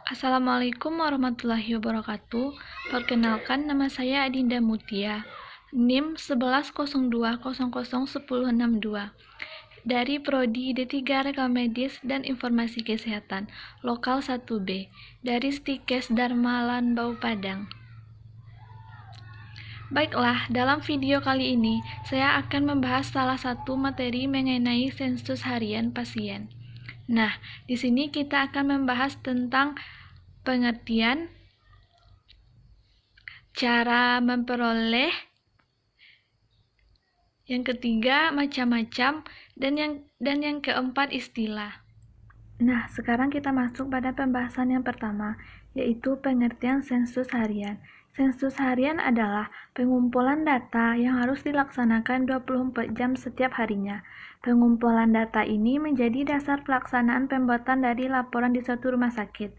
Assalamualaikum warahmatullahi wabarakatuh. Perkenalkan, nama saya Adinda Mutia, NIM 1102001062 dari Prodi D3 Rekam Medis dan Informasi Kesehatan, Lokal 1B, dari Stikes Dharma Lanbau Padang. Baiklah, dalam video kali ini saya akan membahas salah satu materi mengenai sensus harian pasien. Nah, di sini kita akan membahas tentang pengertian, cara memperoleh, yang ketiga macam-macam, dan yang keempat istilah. Nah, sekarang kita masuk pada pembahasan yang pertama, yaitu pengertian sensus harian. Sensus harian adalah pengumpulan data yang harus dilaksanakan 24 jam setiap harinya. Pengumpulan data ini menjadi dasar pelaksanaan pembuatan dari laporan di suatu rumah sakit.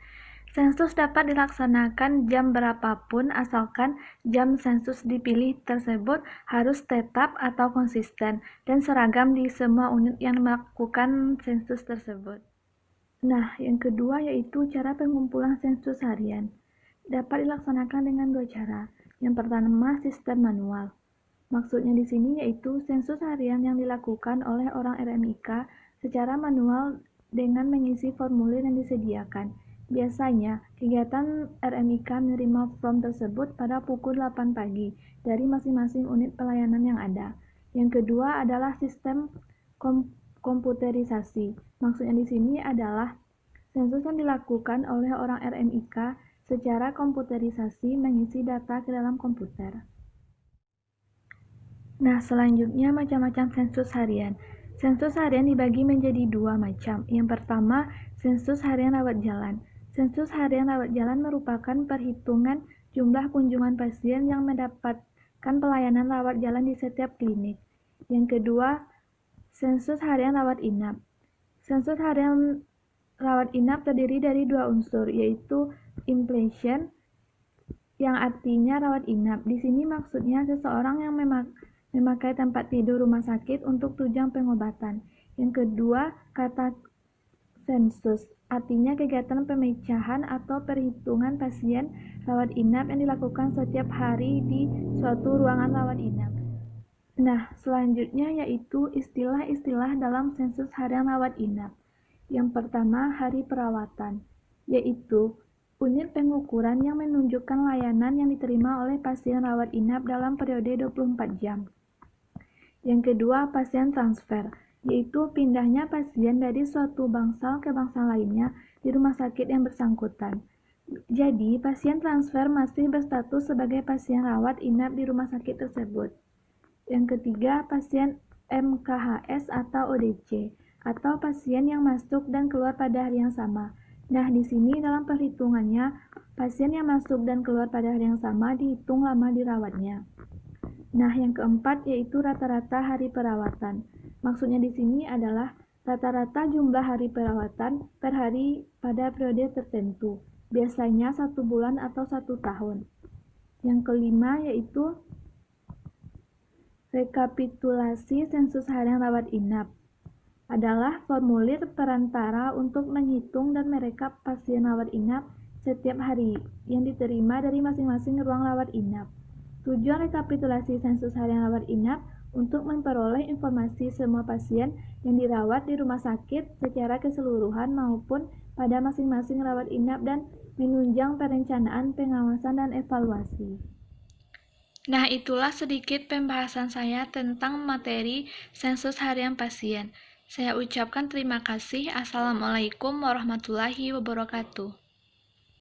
Sensus dapat dilaksanakan jam berapapun asalkan jam sensus dipilih tersebut harus tetap atau konsisten dan seragam di semua unit yang melakukan sensus tersebut. Nah, yang kedua yaitu cara pengumpulan sensus harian. Dapat dilaksanakan dengan dua cara. Yang pertama, sistem manual. Maksudnya di sini yaitu sensus harian yang dilakukan oleh orang RMIK secara manual dengan mengisi formulir yang disediakan. Biasanya, kegiatan RMIK menerima form tersebut pada pukul 8 pagi dari masing-masing unit pelayanan yang ada. Yang kedua adalah sistem komputerisasi. Maksudnya di sini adalah sensus yang dilakukan oleh orang RMIK secara komputerisasi mengisi data ke dalam komputer. Nah, selanjutnya macam-macam sensus harian. Sensus harian dibagi menjadi dua macam. Yang pertama, sensus harian rawat jalan. Sensus harian rawat jalan merupakan perhitungan jumlah kunjungan pasien yang mendapatkan pelayanan rawat jalan di setiap klinik. Yang kedua, sensus harian rawat inap. Sensus harian rawat inap terdiri dari dua unsur, yaitu inpatient yang artinya rawat inap. Di sini maksudnya seseorang yang memakai tempat tidur rumah sakit untuk tujuan pengobatan. Yang kedua, kata sensus artinya kegiatan pemecahan atau perhitungan pasien rawat inap yang dilakukan setiap hari di suatu ruangan rawat inap. Nah, selanjutnya yaitu istilah-istilah dalam sensus harian rawat inap. Yang pertama, hari perawatan, yaitu unit pengukuran yang menunjukkan layanan yang diterima oleh pasien rawat inap dalam periode 24 jam. Yang kedua, pasien transfer, yaitu pindahnya pasien dari suatu bangsal ke bangsal lainnya di rumah sakit yang bersangkutan. Jadi, pasien transfer masih berstatus sebagai pasien rawat inap di rumah sakit tersebut. Yang ketiga, pasien MKHS atau ODC, atau pasien yang masuk dan keluar pada hari yang sama. Nah, di sini dalam perhitungannya, pasien yang masuk dan keluar pada hari yang sama dihitung lama dirawatnya. Nah, yang keempat yaitu rata-rata hari perawatan. Maksudnya di sini adalah rata-rata jumlah hari perawatan per hari pada periode tertentu, biasanya 1 bulan atau 1 tahun. Yang kelima yaitu rekapitulasi sensus harian rawat inap. Adalah formulir perantara untuk menghitung dan merekap pasien rawat inap setiap hari yang diterima dari masing-masing ruang rawat inap. Tujuan rekapitulasi sensus harian rawat inap untuk memperoleh informasi semua pasien yang dirawat di rumah sakit secara keseluruhan maupun pada masing-masing rawat inap dan menunjang perencanaan, pengawasan, dan evaluasi. Nah, itulah sedikit pembahasan saya tentang materi sensus harian pasien. Saya ucapkan terima kasih. Assalamualaikum warahmatullahi wabarakatuh.